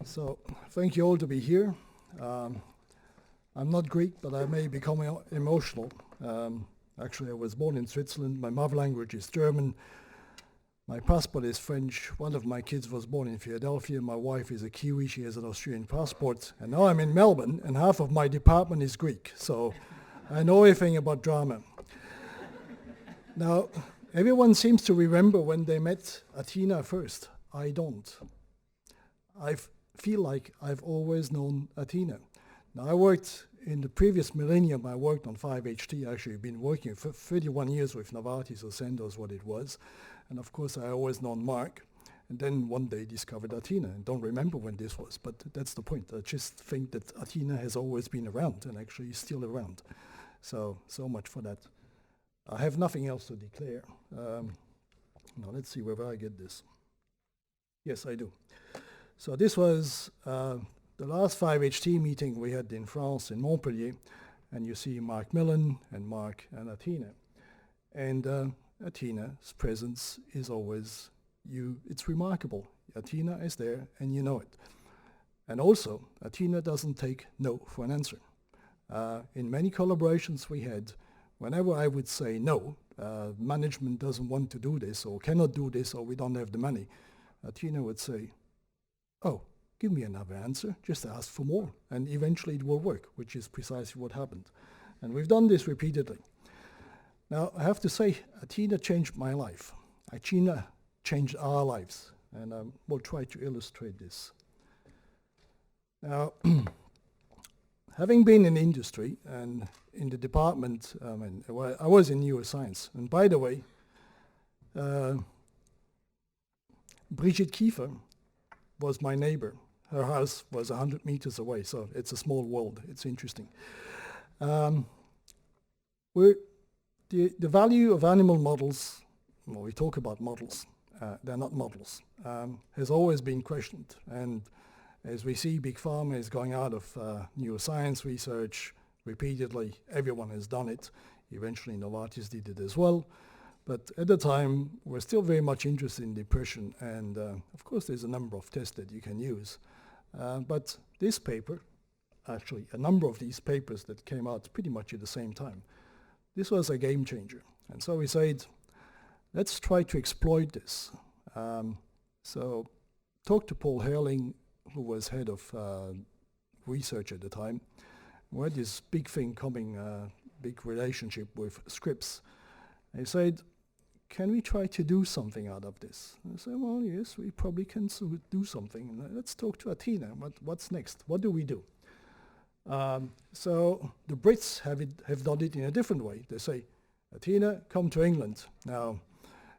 So thank you all to be here. I'm not Greek, but I may become emotional. Actually, I was born in Switzerland. My mother language is German. My passport is French. One of my kids was born in Philadelphia. My wife is a Kiwi. She has an Australian passport. And now I'm in Melbourne, and half of my department is Greek. So I know everything about drama. Now, everyone seems to remember when they met Athina first. I don't. I feel like I've always known Athina. Now, I worked in the previous millennium, I worked on 5-HT, actually been working for 31 years with Novartis or Sandoz, what it was. And of course, I always known Mark. And then one day discovered Athina. And don't remember when this was, but that's the point. I just think that Athina has always been around and actually is still around. So much for that. I have nothing else to declare. Now let's see whether I get this. Yes, I do. So this was the last 5-HT meeting we had in France, in Montpellier, and you see Mark Millen and Mark and Athina. And Athina's presence is always it's remarkable. Athina is there and you know it. And also, Athina doesn't take no for an answer. In many collaborations we had, whenever I would say no, management doesn't want to do this or cannot do this or we don't have the money, Athina would say, oh, give me another answer, just ask for more. And eventually it will work, which is precisely what happened. And we've done this repeatedly. Now, I have to say, Athina changed my life. Athina changed our lives. And we'll try to illustrate this. Now, having been in industry and in the department, I was in neuroscience. And by the way, Brigitte Kiefer was my neighbor. Her house was 100 meters away, so it's a small world. It's interesting. The value of animal models, well, we talk about models, they're not models, has always been questioned. And as we see, Big Pharma is going out of neuroscience research repeatedly. Everyone has done it. Eventually, Novartis did it as well. But at the time, we're still very much interested in depression. And of course, there's a number of tests that you can use. But this paper, actually, a number of these papers that came out pretty much at the same time, this was a game changer. And so we said, let's try to exploit this. So talked to Paul Herling, who was head of research at the time. We had this big thing coming, big relationship with Scripps. And he said, can we try to do something out of this? And I said, well, yes, we probably can do something. Let's talk to Athina. What's next? What do we do? So the Brits have done it in a different way. They say, Athina, come to England. Now,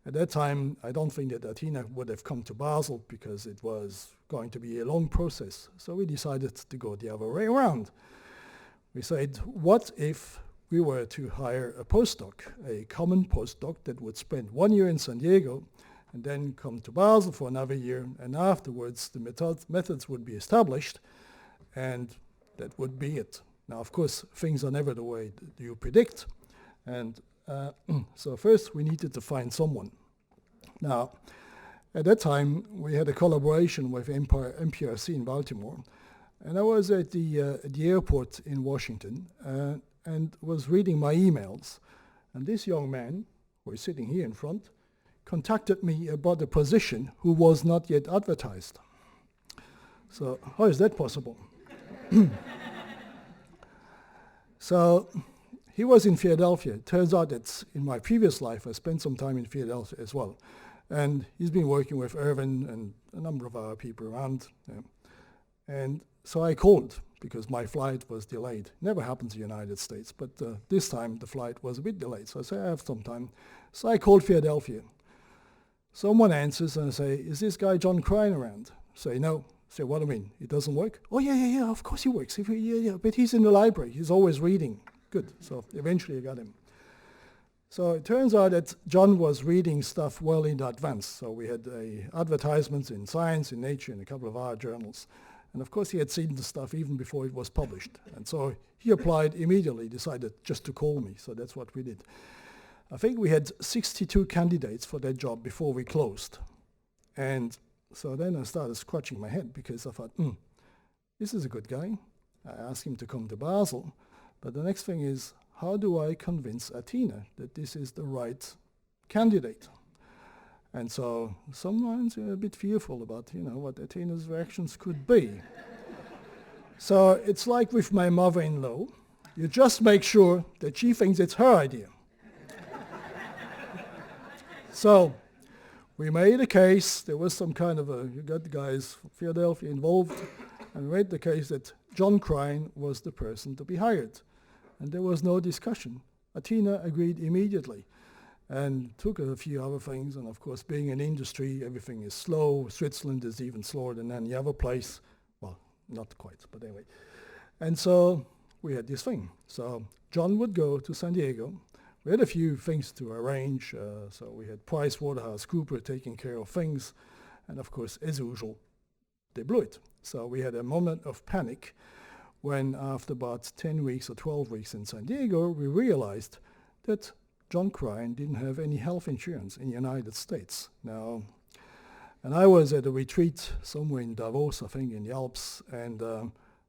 at that time, I don't think that Athina would have come to Basel because it was going to be a long process. So we decided to go the other way around. We said, what if we were to hire a postdoc, a common postdoc that would spend 1 year in San Diego and then come to Basel for another year, and afterwards the methods would be established, and that would be it. Now, of course, things are never the way that you predict, and so first we needed to find someone. Now, at that time, we had a collaboration with MPRC in Baltimore, and I was at the airport in Washington, and was reading my emails, and this young man, who is sitting here in front, contacted me about a position who was not yet advertised. So how is that possible? So he was in Philadelphia. It turns out that in my previous life, I spent some time in Philadelphia as well. And he's been working with Irvin and a number of other people around. And so I called, because my flight was delayed. Never happens in the United States, but this time the flight was a bit delayed. So I said, I have some time. So I called Philadelphia. Someone answers and I say, is this guy John Crine around? Say, no. Say, what do you mean? He doesn't work? Oh, yeah, of course he works. But he's in the library. He's always reading. Good. So eventually I got him. So it turns out that John was reading stuff well in advance. So we had advertisements in Science, in Nature, and a couple of other journals. And of course, he had seen the stuff even before it was published. And so he applied immediately, decided just to call me. So that's what we did. I think we had 62 candidates for that job before we closed. And So then I started scratching my head because I thought, this is a good guy. I asked him to come to Basel. But the next thing is, how do I convince Athina that this is the right candidate? And so sometimes you're a bit fearful about, what Athina's reactions could be. So it's like with my mother-in-law. You just make sure that she thinks it's her idea. So we made a case. There was some kind of you got the guys from Philadelphia involved, and we made the case that John Crine was the person to be hired. And there was no discussion. Athina agreed immediately and took a few other things. And of course, being in industry, everything is slow. Switzerland is even slower than any other place. Well, not quite, but anyway. And so we had this thing. So John would go to San Diego. We had a few things to arrange. So we had PricewaterhouseCoopers taking care of things. And of course, as usual, they blew it. So we had a moment of panic when after about 10 weeks or 12 weeks in San Diego, we realized that John Crine didn't have any health insurance in the United States. Now, and I was at a retreat somewhere in Davos, I think in the Alps, and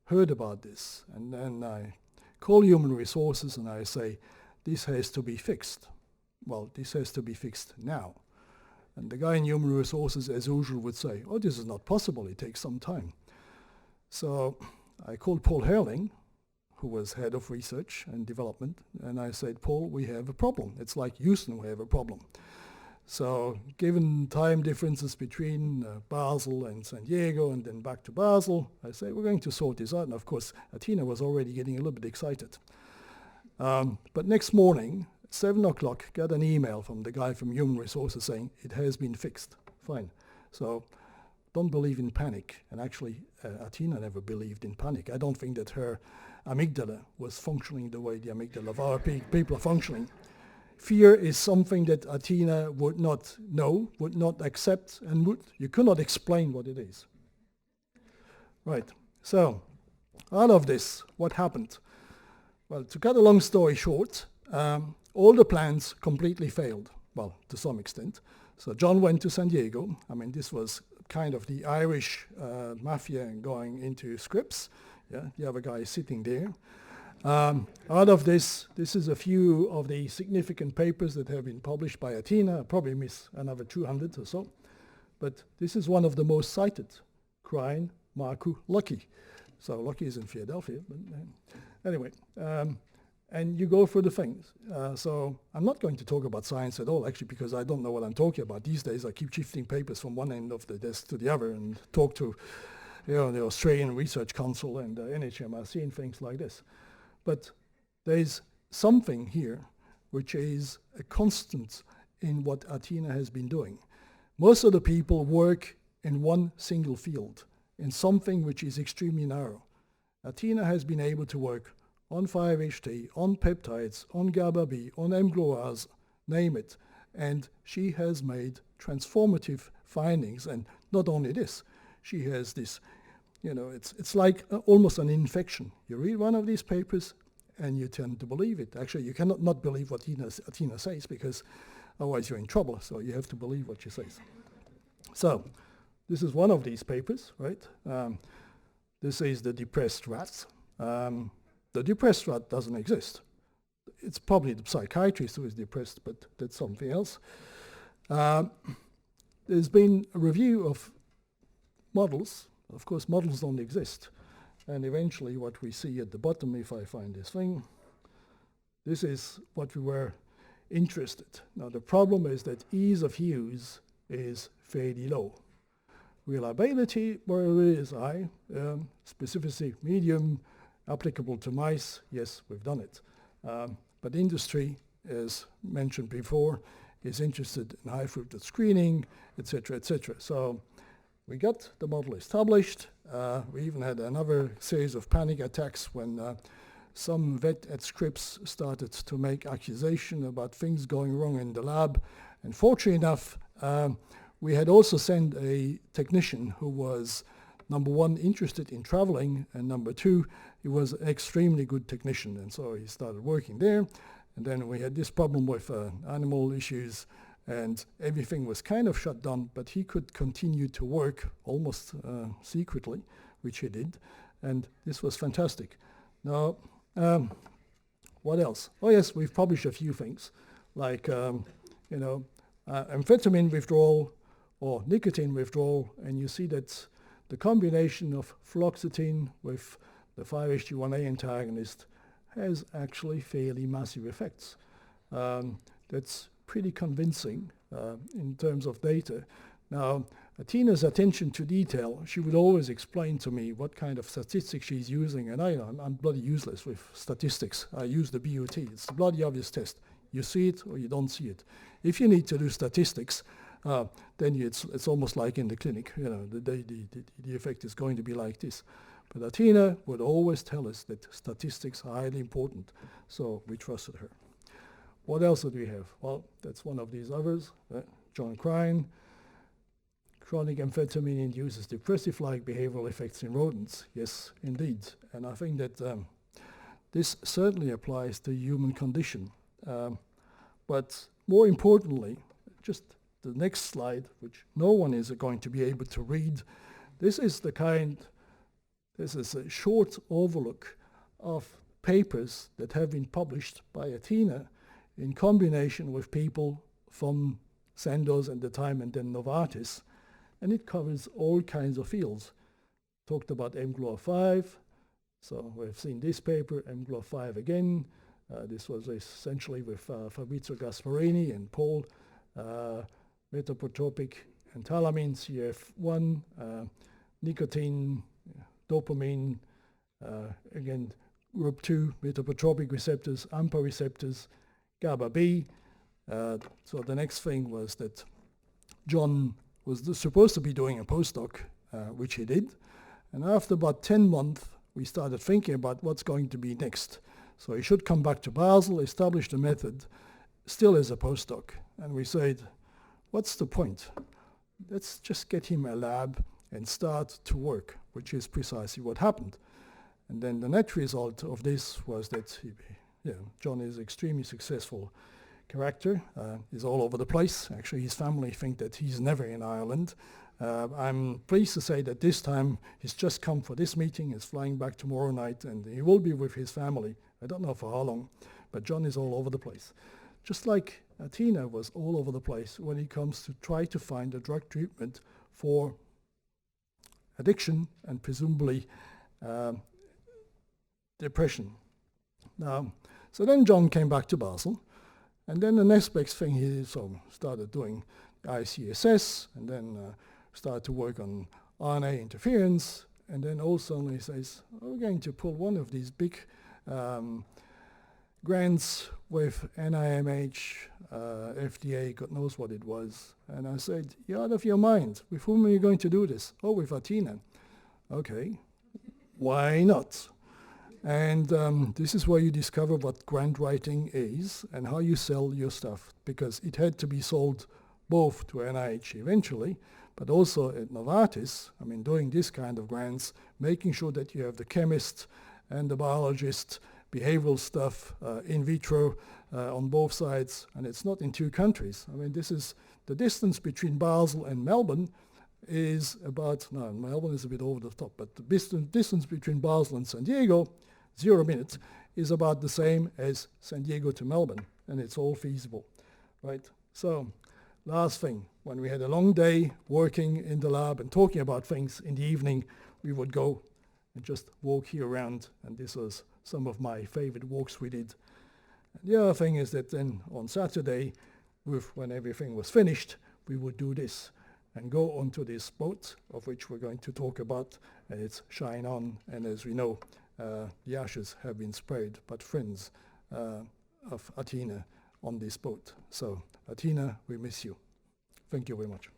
heard about this. And then I call human resources and I say, this has to be fixed. Well, this has to be fixed now. And the guy in human resources, as usual, would say, oh, this is not possible, it takes some time. So I called Paul Herrling, who was head of research and development, and I said, Paul, we have a problem. It's like Houston, we have a problem. So given time differences between Basel and San Diego and then back to Basel, I said, we're going to sort this out. And of course, Athina was already getting a little bit excited. But next morning, 7 o'clock, got an email from the guy from Human Resources saying, it has been fixed. Fine. So don't believe in panic. And actually, Athina never believed in panic. I don't think that her amygdala was functioning the way the amygdala of our people are functioning. Fear is something that Athina would not know, would not accept, and you could not explain what it is. Right. So out of this, what happened? Well, to cut a long story short, all the plans completely failed, well, to some extent. So John went to San Diego. I mean, this was kind of the Irish mafia going into Scripps. Yeah, the other guy is sitting there. Out of this is a few of the significant papers that have been published by Athina. I probably miss another 200 or so. But this is one of the most cited, Crine, Markou, Lucky. So Lucky is in Philadelphia. But anyway, and you go through the things. So I'm not going to talk about science at all, actually, because I don't know what I'm talking about. These days I keep shifting papers from one end of the desk to the other and talk to the Australian Research Council and NHMRC and things like this. But there's something here which is a constant in what Athina has been doing. Most of the people work in one single field, in something which is extremely narrow. Athina has been able to work on 5-HT, on peptides, on GABA-B, on mGluRs, name it. And she has made transformative findings. And not only this, she has this, it's like almost an infection. You read one of these papers and you tend to believe it. Actually, you cannot not believe what Athina says, because otherwise you're in trouble. So you have to believe what she says. So this is one of these papers, right? This is the depressed rats. The depressed rat doesn't exist. It's probably the psychiatrist who is depressed, but that's something else. There's been a review of models. Of course, models don't exist. And eventually what we see at the bottom, if I find this thing, this is what we were interested. Now the problem is that ease of use is fairly low. Reliability, well, it is high. Specificity, medium. Applicable to mice, yes, we've done it. But industry, as mentioned before, is interested in high throughput screening, etc., etc. So we got the model established. We even had another series of panic attacks when some vet at Scripps started to make accusation about things going wrong in the lab. And fortunately enough, we had also sent a technician who was, number one, interested in traveling, and number two, he was an extremely good technician, and so he started working there. And then we had this problem with animal issues, and everything was kind of shut down, but he could continue to work almost secretly, which he did, and this was fantastic. Now, what else? Oh yes, we've published a few things, like amphetamine withdrawal or nicotine withdrawal, and you see that the combination of fluoxetine with the 5-HT1A antagonist has actually fairly massive effects. That's pretty convincing in terms of data. Now, Athina's attention to detail, she would always explain to me what kind of statistics she's using, and I'm bloody useless with statistics. I use the BUT. It's the bloody obvious test. You see it or you don't see it. If you need to do statistics, then it's almost like in the clinic. The effect is going to be like this. But Athina would always tell us that statistics are highly important, so we trusted her. What else did we have? Well, that's one of these others. John Crine. Chronic amphetamine induces depressive-like behavioral effects in rodents. Yes, indeed. And I think that this certainly applies to human condition. But more importantly, just the next slide, which no one is going to be able to read, this is a short overlook of papers that have been published by Athina in combination with people from Sandoz at the time and then Novartis, and it covers all kinds of fields. Talked about mGluR5, so we've seen this paper, mGluR5 again. This was essentially with Fabrizio Gasparini and Paul, metaprotropic enthalamine, CF1, nicotine, dopamine, again, group 2, metaprotropic receptors, AMPA receptors, GABA-B. So the next thing was that John was supposed to be doing a postdoc, which he did. And after about 10 months, we started thinking about what's going to be next. So he should come back to Basel, establish the method, still as a postdoc. And we said, what's the point? Let's just get him a lab and start to work, which is precisely what happened. And then the net result of this was that John is extremely successful character. He's all over the place. Actually, his family think that he's never in Ireland. I'm pleased to say that this time he's just come for this meeting. He's flying back tomorrow night, and he will be with his family. I don't know for how long, but John is all over the place. Just like Athina was all over the place when it comes to try to find a drug treatment for addiction and presumably depression. Now, so then John came back to Basel, and then the next big thing he started doing ICSS, and then started to work on RNA interference, and then all of a sudden he says, we're going to pull one of these big grants with NIMH, FDA, God knows what it was. And I said, you're out of your mind. With whom are you going to do this? Oh, with Athina. Okay, why not? And this is where you discover what grant writing is and how you sell your stuff, because it had to be sold both to NIH eventually, but also at Novartis. I mean, doing this kind of grants, making sure that you have the chemist and the biologist, behavioral stuff, in vitro on both sides, and it's not in two countries. I mean, this is the distance between Basel and Melbourne is about, no, Melbourne is a bit over the top, but the distance between Basel and San Diego, 0 minutes, is about the same as San Diego to Melbourne, and it's all feasible, right? So, last thing, when we had a long day working in the lab and talking about things in the evening, we would go and just walk here around, and this was some of my favorite walks we did. And the other thing is that then on Saturday, when everything was finished, we would do this and go onto this boat, of which we're going to talk about, and it's Shine On, and as we know, the ashes have been sprayed, but friends of Athina on this boat. So, Athina, we miss you. Thank you very much.